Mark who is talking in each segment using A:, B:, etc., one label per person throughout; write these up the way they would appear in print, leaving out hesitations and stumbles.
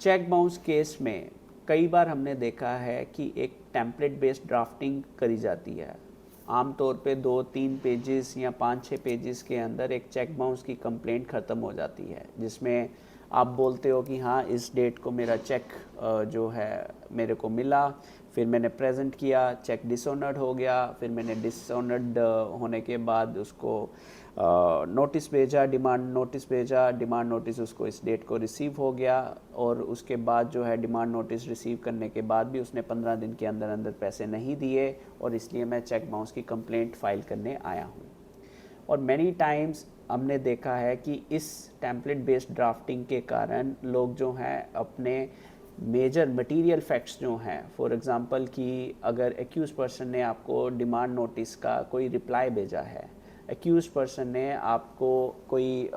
A: Cheque bounce case में कई बार हमने देखा है कि एक टेम्पलेट बेस्ड ड्राफ्टिंग करी जाती है। आमतौर पे 2-3 पेजेस या 5-6 पेजेस के अंदर एक चेक बाउंस की कंप्लेंट ख़त्म हो जाती है, जिसमें आप बोलते हो कि हाँ इस डेट को मेरा चेक जो है मेरे को मिला, फिर मैंने प्रेजेंट किया, चेक डिसऑनर्ड हो गया, फिर मैंने डिसऑनर्ड होने के बाद उसको नोटिस भेजा, डिमांड नोटिस उसको इस डेट को रिसीव हो गया, और उसके बाद जो है डिमांड नोटिस रिसीव करने के बाद भी उसने 15 दिन के अंदर अंदर पैसे नहीं दिए, और इसलिए मैं चेक बाउंस की कंप्लेंट फाइल करने आया हूँ। और मैनी टाइम्स हमने देखा है कि इस टेम्पलेट बेस्ड ड्राफ्टिंग के कारण लोग जो हैं अपने मेजर मटेरियल फैक्ट्स जो हैं, फॉर एग्जांपल कि अगर एक्यूज पर्सन ने आपको डिमांड नोटिस का कोई रिप्लाई भेजा है, एक्यूज पर्सन ने आपको कोई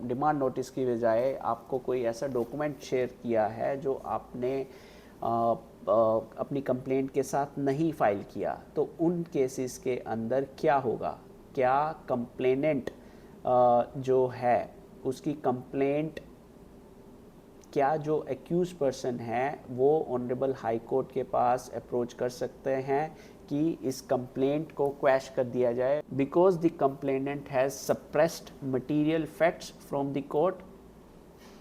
A: डिमांड नोटिस की बजाय आपको कोई ऐसा डॉक्यूमेंट शेयर किया है जो आपने अपनी कंप्लेंट के साथ नहीं फाइल किया, तो उन केसेस के अंदर क्या होगा? क्या कंप्लेनेंट जो है उसकी कंप्लेंट, क्या जो एक्यूज पर्सन है वो ऑनरेबल हाई कोर्ट के पास अप्रोच कर सकते हैं कि इस कंप्लेंट को क्वैश कर दिया जाए, because the complainant has suppressed material facts from the court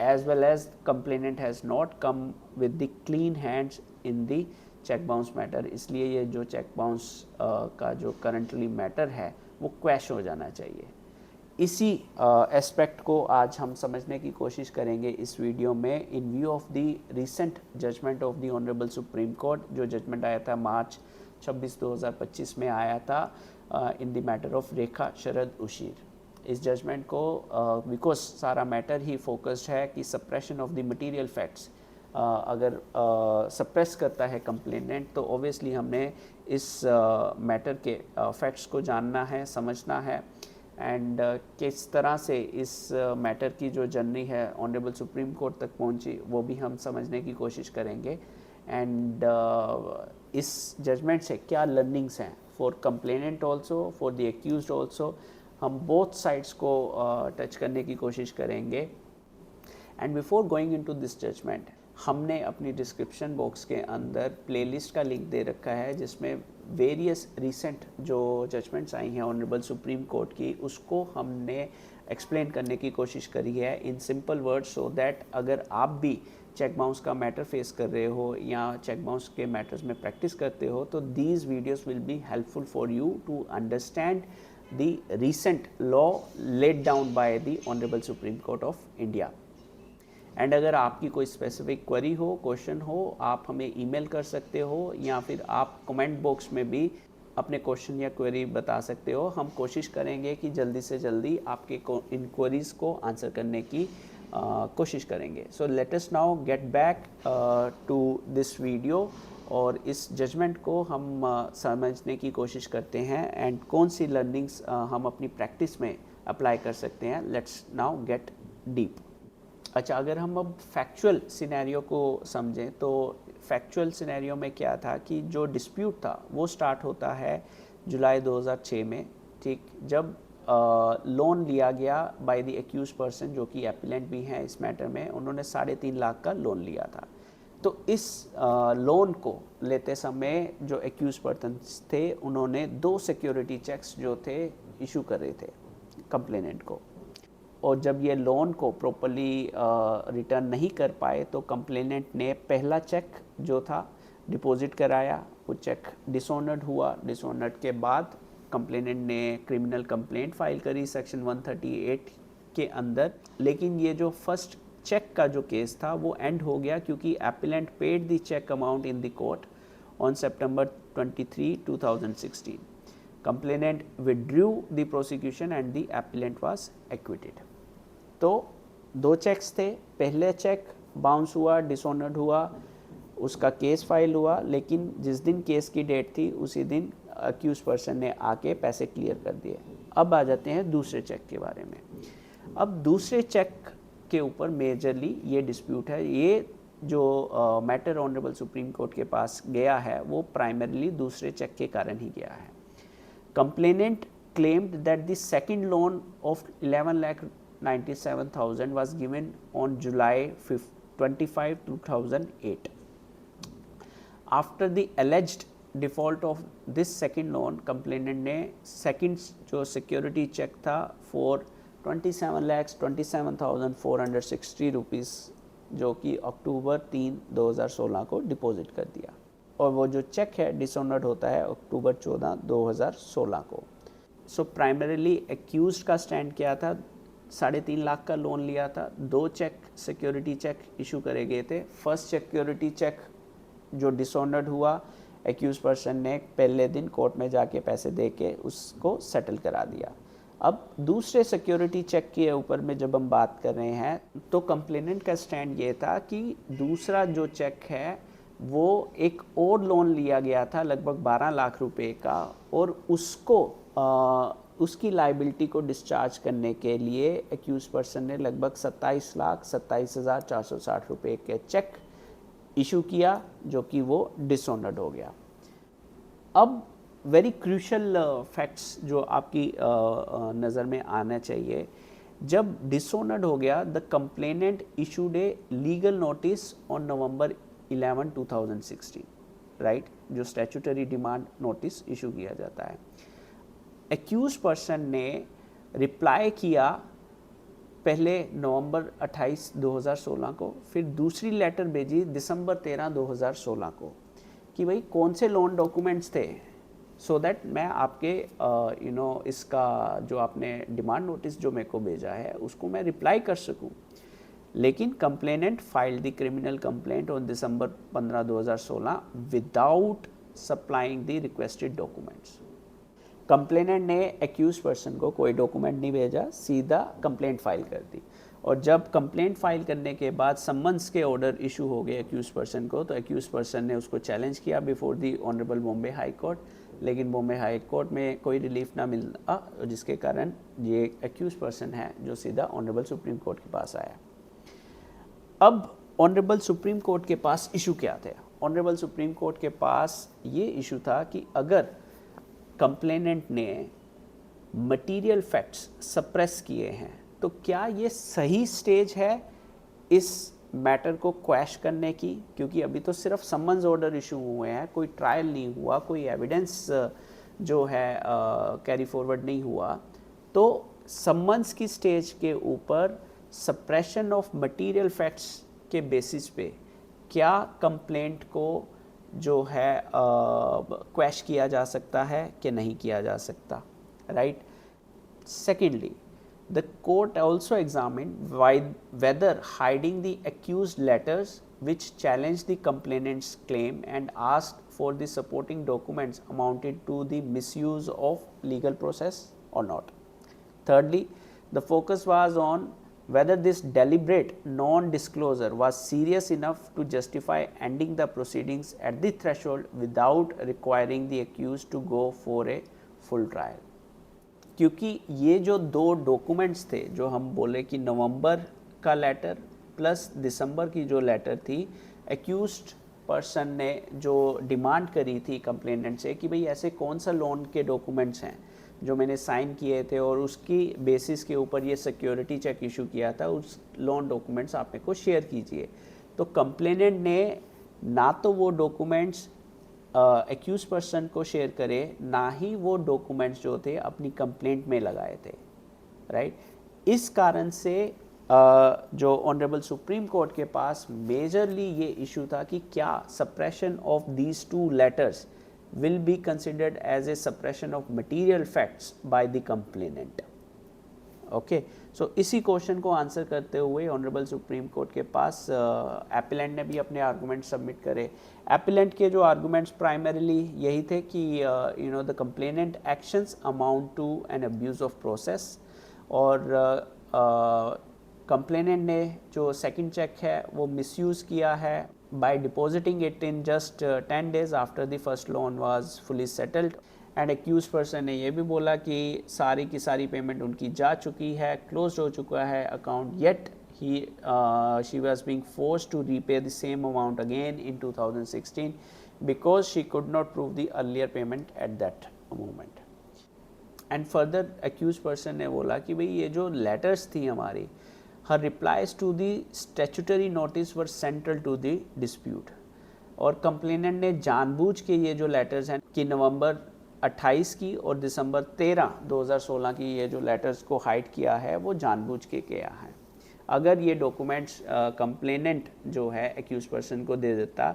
A: as well as complainant has not come with the clean hands in the check bounce matter। इसलिए ये जो चेक बाउंस का जो करंटली मैटर है वो क्वैश हो जाना चाहिए। इसी एस्पेक्ट को आज हम समझने की कोशिश करेंगे इस वीडियो में, in view of the recent judgment of the honourable Supreme Court. जो जजमेंट आया था मार्च 26, 2025 में आया था in the matter of Rekha Sharad Ushir. इस जजमेंट को बिकॉज सारा मैटर ही फोकस्ड है कि suppression of the material facts, अगर सप्रेस करता है कंप्लेनेंट तो ऑब्वियसली हमने इस मैटर के फैक्ट्स को जानना है, समझना है, एंड किस तरह से इस मैटर की जो जर्नी है ऑनरेबल सुप्रीम कोर्ट तक पहुंची वो भी हम समझने की कोशिश करेंगे। एंड इस जजमेंट से क्या लर्निंग्स हैं for complainant also, for the accused also, हम बोथ साइड्स को टच करने की कोशिश करेंगे। And before going into this judgment, हमने अपनी डिस्क्रिप्शन बॉक्स के अंदर प्लेलिस्ट का लिंक दे रखा है जिसमें वेरियस रिसेंट जो जजमेंट्स आई हैं ऑनरेबल सुप्रीम कोर्ट की, उसको हमने एक्सप्लेन करने की कोशिश करी है in simple words, so that अगर आप भी चेक बाउंस का मैटर फेस कर रहे हो या चेक बाउंस के मैटर्स में प्रैक्टिस करते हो तो these videos will be helpful for you to understand the recent law laid down by the Honorable Supreme Court of India। And अगर आपकी कोई स्पेसिफिक क्वेरी हो, क्वेश्चन हो, आप हमें ईमेल कर सकते हो या फिर आप कमेंट बॉक्स में भी अपने क्वेश्चन या क्वेरी बता सकते हो। हम कोशिश करेंगे कि जल्दी से जल्दी आपके इंक्वायरीज़ को आंसर करने की कोशिश करेंगे। So let us now get back to this video और इस जजमेंट को हम समझने की कोशिश करते हैं एंड कौन सी लर्निंग्स हम अपनी प्रैक्टिस में अप्लाई कर सकते हैं। Let's now get deep. अच्छा, अगर हम अब फैक्चुअल सिनेरियो को समझें तो फैक्चुअल सिनेरियो में क्या था कि जो डिस्प्यूट था वो स्टार्ट होता है जुलाई 2006 में, ठीक, जब लोन लिया गया बाय द एक्यूज पर्सन जो कि एपिलेंट भी हैं इस मैटर में। उन्होंने 3.5 लाख का लोन लिया था। तो इस लोन को लेते समय जो एक्यूज पर्सन थे उन्होंने 2 सिक्योरिटी चेक्स जो थे इशू कर रहे थे कंप्लेनेंट को, और जब ये लोन को प्रॉपरली रिटर्न नहीं कर पाए तो कंप्लेनेंट ने पहला चेक जो था डिपॉजिट कराया, वो चेक डिसऑनर्ड हुआ। डिसऑनर्ड के बाद कंप्लेनेंट ने क्रिमिनल कंप्लेंट फाइल करी सेक्शन 138 के अंदर, लेकिन ये जो फर्स्ट चेक का जो केस था वो एंड हो गया क्योंकि appellant paid the cheque amount in the court on September 23, 2016। Complainant withdrew the prosecution and the appellant was acquitted. तो 2 चेक्स थे, पहले चेक बाउंस हुआ, डिसऑनर्ड हुआ, उसका केस फाइल हुआ, लेकिन जिस दिन केस की डेट थी उसी दिन अक्यूज पर्सन ने आके पैसे क्लियर कर दिए। अब आ जाते हैं दूसरे चेक के बारे में। अब दूसरे चेक के ऊपर मेजरली ये डिस्प्यूट है। ये जो मैटर ऑनरेबल सुप्रीम कोर्ट के पास गया है वो प्राइमरीली दूसरे चेक के कारण ही गया है। Complainant claimed that the second loan of 11,97,000 was given on July 25, 2008. After the alleged default of this second loan, complainant ने second जो security check था for 27,27,460 रुपीज़ जो कि अक्टूबर 3, 2016 को डिपॉजिट कर दिया, और वो जो चेक है डिसऑनर्ड होता है अक्टूबर 14, 2016 को. सो प्राइमरीली एक्यूज का स्टैंड क्या था? 3.5 लाख का लोन लिया था, 2 चेक सिक्योरिटी चेक इशू करे गए थे. फर्स्ट सिक्योरिटी चेक जो डिसऑनर्ड हुआ, एक्यूज पर्सन ने पहले दिन कोर्ट में जाके पैसे दे के उसको सेटल करा दिया. अब दूसरे सिक्योरिटी चेक के ऊपर में जब हम बात कर रहे हैं तो कंप्लेनेंट का स्टैंड ये था कि दूसरा जो चेक है वो एक और लोन लिया गया था लगभग 12 लाख रुपए का, और उसको उसकी लाइबिलिटी को डिस्चार्ज करने के लिए एक्यूज पर्सन ने लगभग 27,27,460 रुपए के चेक इशू किया जो कि वो डिसऑनर्ड हो गया. अब वेरी क्रूशल फैक्ट्स जो आपकी नज़र में आना चाहिए, जब डिसऑनर्ड हो गया the complainant issued a legal notice on November 11, 2016, right, जो स्टैट्यूटरी डिमांड नोटिस इशू किया जाता है. एक्यूज पर्सन ने रिप्लाई किया पहले नवंबर 28, 2016 को, फिर दूसरी लेटर भेजी दिसंबर 13, 2016 को कि भाई कौन से लोन डॉक्यूमेंट्स थे, सो दैट मैं आपके इसका जो आपने डिमांड नोटिस जो मेरे को भेजा है उसको मैं रिप्लाई कर सकूं. लेकिन complainant filed the criminal complaint on December 15, 2016 without supplying the requested documents. Complainant ने एक्यूज पर्सन को कोई डॉक्यूमेंट नहीं भेजा, सीधा कंप्लेंट फाइल कर दी. और जब कंप्लेंट फाइल करने के बाद समन्स के ऑर्डर इशू हो गए एक्यूज पर्सन को, तो एक्यूज पर्सन ने उसको चैलेंज किया before the honourable Bombay high court, लेकिन बॉम्बे हाई कोर्ट में कोई रिलीफ ना मिला, जिसके कारण ये एक्यूज पर्सन है जो सीधा ऑनरेबल सुप्रीम कोर्ट के पास आया. अब ऑनरेबल सुप्रीम कोर्ट के पास इशू क्या थे? ऑनरेबल सुप्रीम कोर्ट के पास ये इशू था कि अगर कंप्लेनेंट ने मटेरियल फैक्ट्स सप्रेस किए हैं तो क्या ये सही स्टेज है इस मैटर को क्वैश करने की, क्योंकि अभी तो सिर्फ समन्स ऑर्डर इशू हुए हैं, कोई ट्रायल नहीं हुआ, कोई एविडेंस जो है कैरी फॉरवर्ड नहीं हुआ. तो समन्स की स्टेज के ऊपर सप्रेशन ऑफ मटेरियल फैक्ट्स के बेसिस पे क्या कंप्लेंट को जो है क्वैश किया जा सकता है कि नहीं किया जा सकता, right. Secondly, the court also examined whether hiding the accused letters which challenged the complainant's claim and asked for the supporting documents amounted to the misuse of legal process or not. Thirdly, the focus was on whether this deliberate non-disclosure was serious enough to justify ending the proceedings at the threshold without requiring the accused to go for a full trial. क्योंकि ये जो 2 documents थे जो हम बोले कि नवंबर का letter plus दिसंबर की जो लेटर थी, एक्यूज्ड पर्सन ने जो डिमांड करी थी कंप्लेनेंट से कि भाई ऐसे कौन सा लोन के डॉक्यूमेंट्स हैं जो मैंने साइन किए थे और उसकी बेसिस के ऊपर ये सिक्योरिटी चेक इशू किया था, उस लोन डॉक्यूमेंट्स आप मेरे को शेयर कीजिए. तो कंप्लेनेंट ने ना तो वो डॉक्यूमेंट्स एक्यूज पर्सन को शेयर करे, ना ही वो डॉक्यूमेंट्स जो थे अपनी कंप्लेंट में लगाए थे, राइट. इस कारण से जो ऑनरेबल सुप्रीम कोर्ट के पास मेजरली ये इशू था कि क्या suppression of these 2 letters will be considered as a suppression of material facts by the complainant. Okay, so इसी क्वेश्चन को आंसर करते हुए ऑनरेबल सुप्रीम कोर्ट के पास एपिलेंट ने भी अपने आर्गूमेंट सबमिट करे. एपिलेंट के जो आर्गूमेंट्स प्राइमरीली यही थे कि the complainant actions amount to an abuse of process, और कंप्लेनेंट ने जो सेकंड चेक है वो मिसयूज़ किया है by depositing it in just 10 days after the first loan was fully settled. And accused person ने ये भी बोला कि सारी की सारी पेमेंट उनकी जा चुकी है, क्लोज हो चुका है account, yet she was being forced to repay the same amount again in 2016 because she could not prove the earlier payment at that moment. And further accused person ने बोला कि भाई ये जो लेटर्स थी हमारी her replies to the statutory notice were central to the dispute. और complainant ने जानबूझ के ये जो लेटर्स हैं कि नवंबर 28 की और दिसंबर 13 2016 की ये जो लेटर्स को हाइड किया है वो जानबूझ के किया है। अगर ये डॉक्यूमेंट्स कंप्लेनेंट जो है एक्यूज पर्सन को दे देता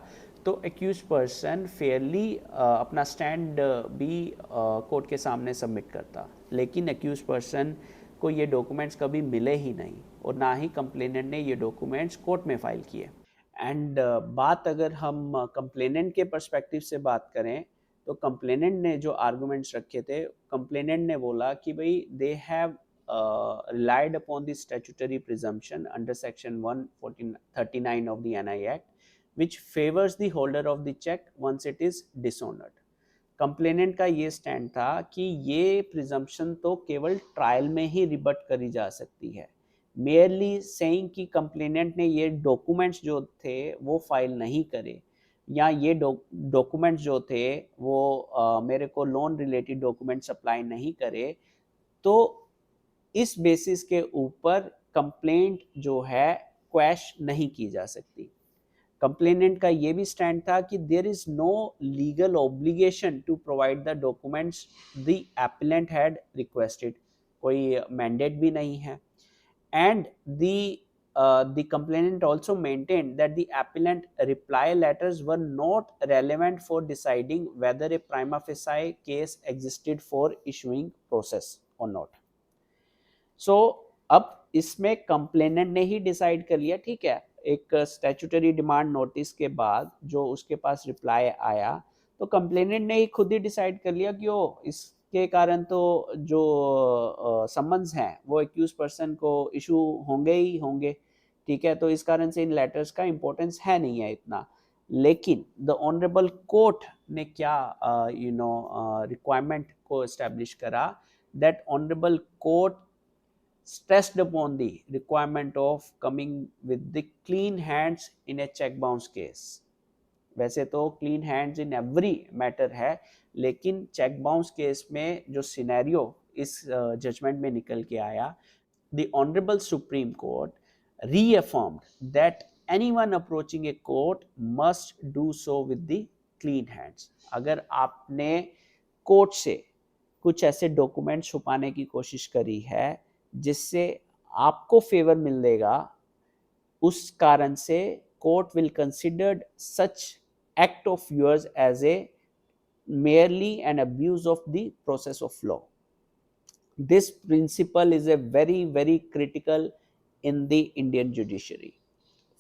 A: तो एक्यूज पर्सन फेयरली अपना स्टैंड भी कोर्ट के सामने सबमिट करता, लेकिन एक्यूज पर्सन को ये डॉक्यूमेंट्स कभी मिले ही नहीं और ना ही कंप्लेनेंट ने ये डॉक्यूमेंट्स कोर्ट में फाइल किए। एंड बात अगर हम कंप्लेनेंट के पर्सपेक्टिव से बात करें तो कंप्लेनेंट ने जो आर्गुमेंट्स रखे थे, कंप्लेनेंट ने बोला कि भाई they have relied upon the statutory presumption under section 139 of the NI Act which favors the holder of the check once it is dishonored. Complainant का ये स्टैंड था कि ये प्रिजम्पशन तो केवल ट्रायल में ही रिबट करी जा सकती है, मेयरली सेइंग कि कंप्लेनेंट ने ये डॉक्यूमेंट्स जो थे वो फाइल नहीं करे या ये डॉक्यूमेंट्स जो थे वो मेरे को लोन रिलेटेड डॉक्यूमेंट सप्लाई नहीं करे, तो इस बेसिस के ऊपर कंप्लेंट जो है क्वैश नहीं की जा सकती। कंप्लेनेंट का ये भी स्टैंड था कि there is no legal obligation to provide the documents the applicant had requested, कोई मैंडेट भी नहीं है। And the complainant also maintained that the appellant reply letters were not relevant for deciding whether a prima facie case existed for issuing process or not. सो अब इसमें complainant ने ही decide कर लिया, ठीक है, एक स्टैट्यूटरी डिमांड नोटिस के बाद जो उसके पास रिप्लाई आया तो कंप्लेनेंट ने ही खुद ही डिसाइड कर लिया कि ओ इसके कारण तो जो समन्स हैं वो एक्यूज पर्सन को इशू होंगे ही होंगे, ठीक है, तो इस कारण से इन लेटर्स का इम्पोर्टेंस है नहीं है इतना। लेकिन द ऑनरेबल कोर्ट ने क्या रिक्वायरमेंट को एस्टेब्लिश करा, that honourable court stressed upon the requirement of coming with the clean hands in a check bounce case. वैसे तो clean hands in every matter है, लेकिन check bounce case में जो सिनेरियो इस जजमेंट में निकल के आया, the Honorable Supreme Court reaffirmed that anyone approaching a court must do so with the clean hands. अगर आपने कोर्ट से कुछ ऐसे डॉक्यूमेंट छुपाने की कोशिश करी है जिससे आपको फेवर मिलेगा, उस कारण से court will consider such act of yours as a merely an abuse of the process of law. This principle is a very, very critical in the Indian judiciary.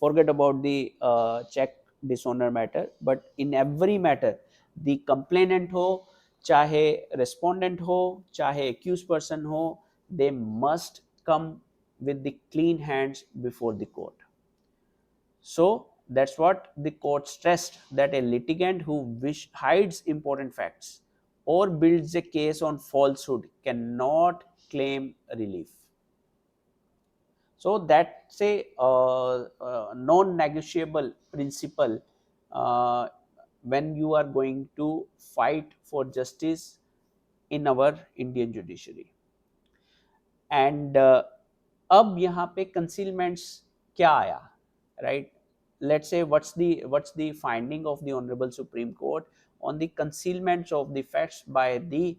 A: Forget about the check dishonor matter, but in every matter, the complainant हो, चाहे respondent हो, चाहे accused person हो, they must come with the clean hands before the court. So that's what the court stressed, that a litigant who hides important facts or builds a case on falsehood cannot claim relief. So that's a non-negotiable principle when you are going to fight for justice in our Indian judiciary. And अब यहाँ पे concealments क्या आया, right? Let's say what's the finding of the Honorable Supreme Court on the concealments of the facts by the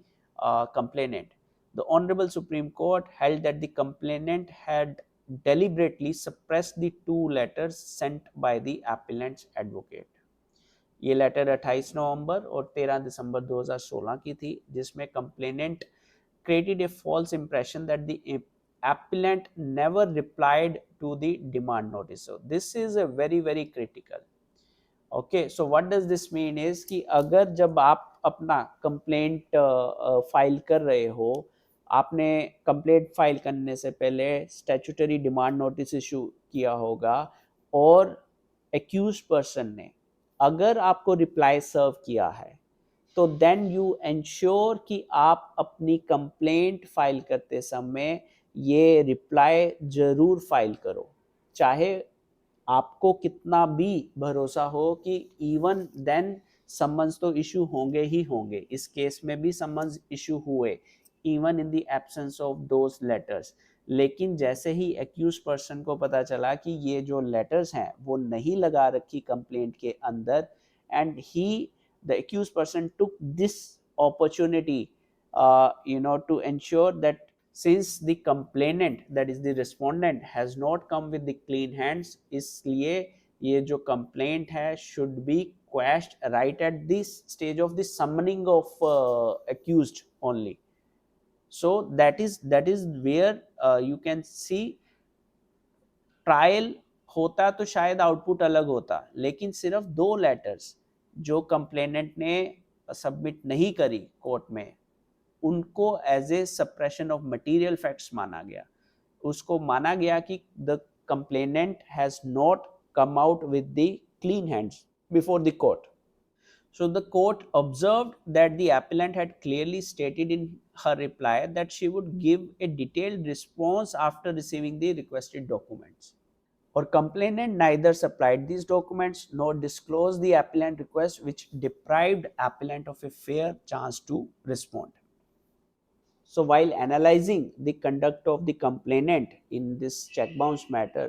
A: complainant. The Honorable Supreme Court held that the complainant had deliberately suppressed the two letters sent by the appellant's advocate. ये letter 28 नवंबर और 13 दिसंबर 2016 की थी, जिसमें complainant created a false impression that the appellant never replied to the demand notice. So this is a very, very critical. Okay, so what does this mean is कि अगर जब आप अपना कंप्लेंट फाइल कर रहे हो, आपने कंप्लेंट फाइल करने से पहले स्टैट्यूटरी डिमांड नोटिस इशू किया होगा और एक्यूज पर्सन ने अगर आपको रिप्लाई सर्व किया है तो देन यू एंश्योर कि आप अपनी कंप्लेंट फाइल करते समय ये रिप्लाई जरूर फाइल करो, चाहे आपको कितना भी भरोसा हो कि इवन देन समन्स तो इशू होंगे ही होंगे। इस केस में भी समन्स इशू हुए even in the absence of those letters, लेकिन जैसे ही एक्यूज पर्सन को पता चला कि ये जो लेटर्स हैं वो नहीं लगा रखी कंप्लेंट के अंदर, and he the accused person took this opportunity to ensure that since the complainant, that is the respondent, has not come with the clean hands, इसलिए ये जो complaint है should be quashed right at this stage of the summoning of accused only. So that is where you can see trial होता तो शायद output अलग होता, लेकिन सिर्फ 2 लेटर्स जो कंप्लेनेंट ने सबमिट नहीं करी कोर्ट में, उनको as a suppression of material facts माना गया। उसको माना गया कि the complainant has not come out with the clean hands before the court. So the court observed that the appellant had clearly stated in her reply that she would give a detailed response after receiving the requested documents. Or complainant neither supplied these documents nor disclosed the appellant request, which deprived appellant of a fair chance to respond. So while analyzing the conduct of the complainant in this check bounce matter,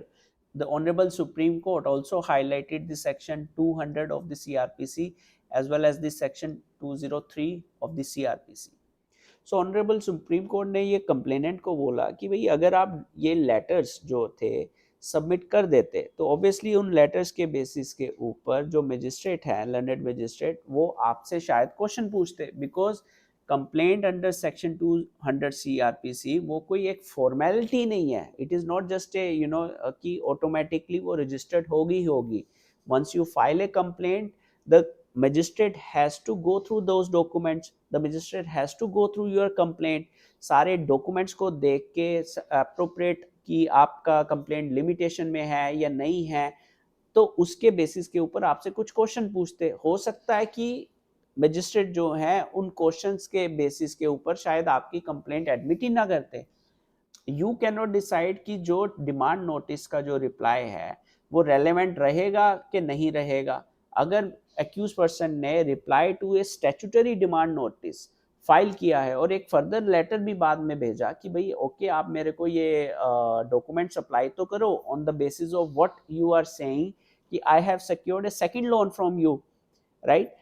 A: the Honorable Supreme Court also highlighted the section 200 of the CRPC as well as the section 203 of the CRPC. So honourable Supreme court ने ये complainant को बोला कि भाई अगर आप ये letters जो थे सबमिट कर देते तो ऑब्वियसली उन लेटर्स के बेसिस के ऊपर जो मजिस्ट्रेट है, लर्नेड मजिस्ट्रेट, वो आपसे शायद क्वेश्चन पूछते, because complaint under section 200 CRPC वो कोई एक फॉर्मेलिटी नहीं है। It is not just a कि ऑटोमेटिकली वो रजिस्टर्ड होगी। Once you file a complaint, the magistrate has to go through those documents, the magistrate has to go through your complaint, सारे documents को देख के appropriate कि आपका complaint limitation में है या नहीं है, तो उसके बेसिस के ऊपर आपसे कुछ क्वेश्चन पूछते। हो सकता है कि मजिस्ट्रेट जो है उन क्वेश्चंस के बेसिस के ऊपर शायद आपकी कंप्लेंट एडमिट ही ना करते। यू कैन नॉट डिसाइड कि जो डिमांड नोटिस का जो रिप्लाई है वो रेलेवेंट रहेगा कि नहीं रहेगा। अगर एक्यूज पर्सन ने reply to a statutory demand notice file किया है और एक फर्दर लेटर भी बाद में भेजा कि भाई ओके आप मेरे को ये डॉक्यूमेंट सप्लाई तो करो on the basis of what you are saying कि I have secured a second loan from you, right.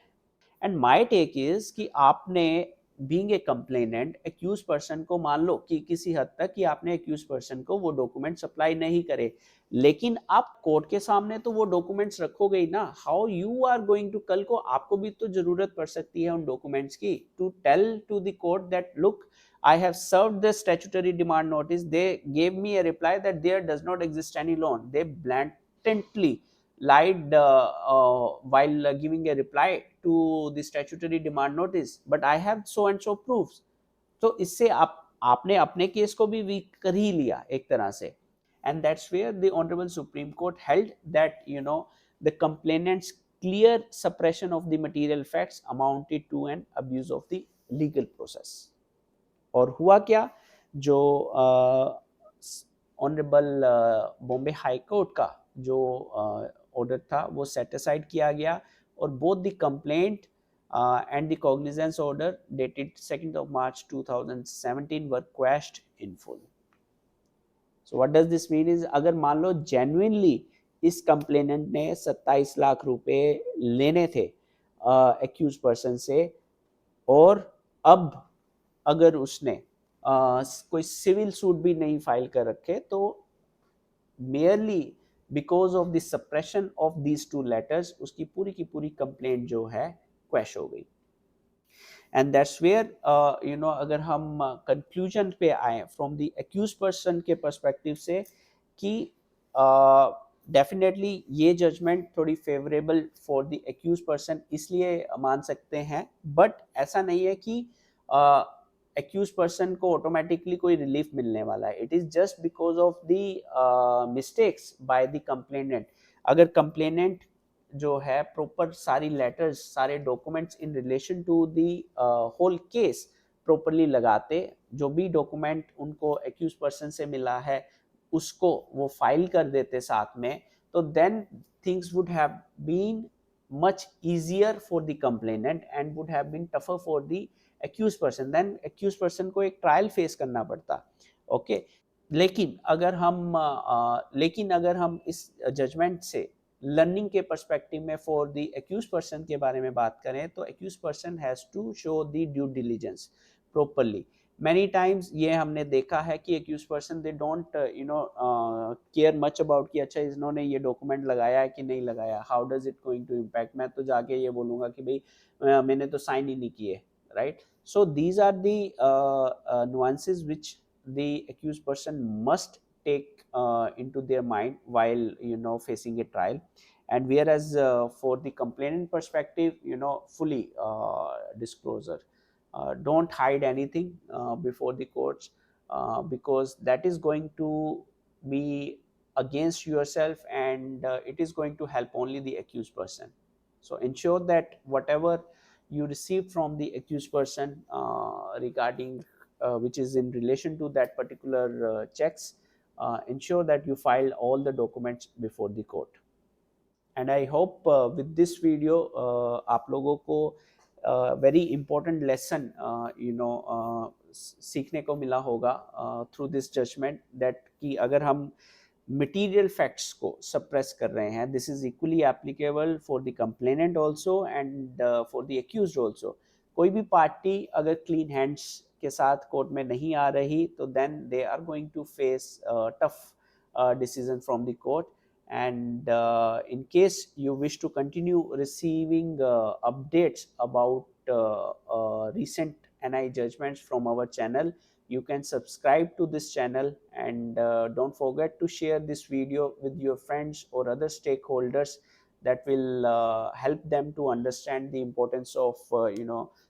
A: And my take is कि आपने being a complainant accused person को, मान लो कि किसी हद तक कि आपने एक्यूज पर्सन को वो डॉक्यूमेंट सप्लाई नहीं करे, लेकिन आप कोर्ट के सामने तो वो डॉक्यूमेंट्स रखोगे ही ना। How you are going to, कल को आपको भी तो जरूरत पड़ सकती है उन डॉक्यूमेंट्स की, to tell to the court that look I have served the statutory demand notice, they gave me a reply that there does not exist any loan, they blatantly lied while giving a reply to the statutory demand notice, but I have so and so proofs। तो इससे आपने अपने case को भी week कर ही लिया एक तरह से। And that's where the Honorable Supreme Court held that the complainant's clear suppression of the material facts amounted to an abuse of the legal process। और हुआ क्या, जो ऑनरेबल बॉम्बे हाई कोर्ट का जो ऑर्डर था वो सेटिसाइड किया गया, और both the complaint and the cognizance order dated 2nd of March 2017 were quashed in full। So what does this mean is, अगर मान लो genuinely इस complainant ने 27 लाख रुपए लेने थे accused person से, और अब अगर उसने कोई सिविल सूट भी नहीं फाइल कर रखे, तो merely because of the suppression of these two letters उसकी पूरी की पूरी कंप्लेंट जो है क्वैश हो गई। एंड दैट्स वेयर अगर हम कंक्लूजन पे आए फ्रॉम द एक्यूज पर्सन के पर्सपेक्टिव से, कि डेफिनेटली ये जजमेंट थोड़ी favourable for the accused person इसलिए मान सकते हैं, बट ऐसा नहीं है कि एक्यूज पर्सन को ऑटोमेटिकली कोई रिलीफ मिलने वाला है। It is just because of the mistakes by the complainant. अगर कंप्लेनेंट जो है प्रॉपर सारी लेटर्स, सारे documents in relation to the whole case properly लगाते, जो भी डॉक्यूमेंट उनको एक्यूज पर्सन से मिला है उसको वो फाइल कर देते साथ में, तो then things would have been much easier for the complainant and would have been tougher for the accused person। then accused person को एक ट्रायल फेस करना पड़ता। ओके लेकिन अगर हम इस जजमेंट से लर्निंग के पर्सपेक्टिव में फॉर द एक्यूज पर्सन के बारे में बात करें, तो accused person has to show the due diligence properly. Many times ये हमने देखा है कि accused person they don't care much about कि अच्छा इन्होंने ये डॉक्यूमेंट लगाया है कि नहीं लगाया, how does it going to impact, मैं तो जाके ये बोलूँगा कि भाई मैंने तो साइन ही नहीं किए, right. So these are the nuances which the accused person must take into their mind while facing a trial. And whereas for the complainant perspective, fully disclosure, don't hide anything before the courts, because that is going to be against yourself, and it is going to help only the accused person. So ensure that whatever you received from the accused person regarding which is in relation to that particular checks, ensure that you file all the documents before the court. And I hope with this video आप लोगों को very important lesson सीखने को मिला होगा through this judgement, that कि अगर हम मटेरियल फैक्ट्स को सप्रेस कर रहे हैं, this is equally applicable for the complainant also and for the accused also. कोई भी पार्टी अगर क्लीन हैंड्स के साथ कोर्ट में नहीं आ रही, तो then they are going to face tough decision from the court. And in case you wish to continue receiving updates about recent NI judgments from our channel, you can subscribe to this channel, and don't forget to share this video with your friends or other stakeholders. That will help them to understand the importance of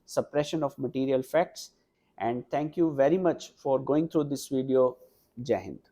A: suppression of material facts. And thank you very much for going through this video. Jai Hind.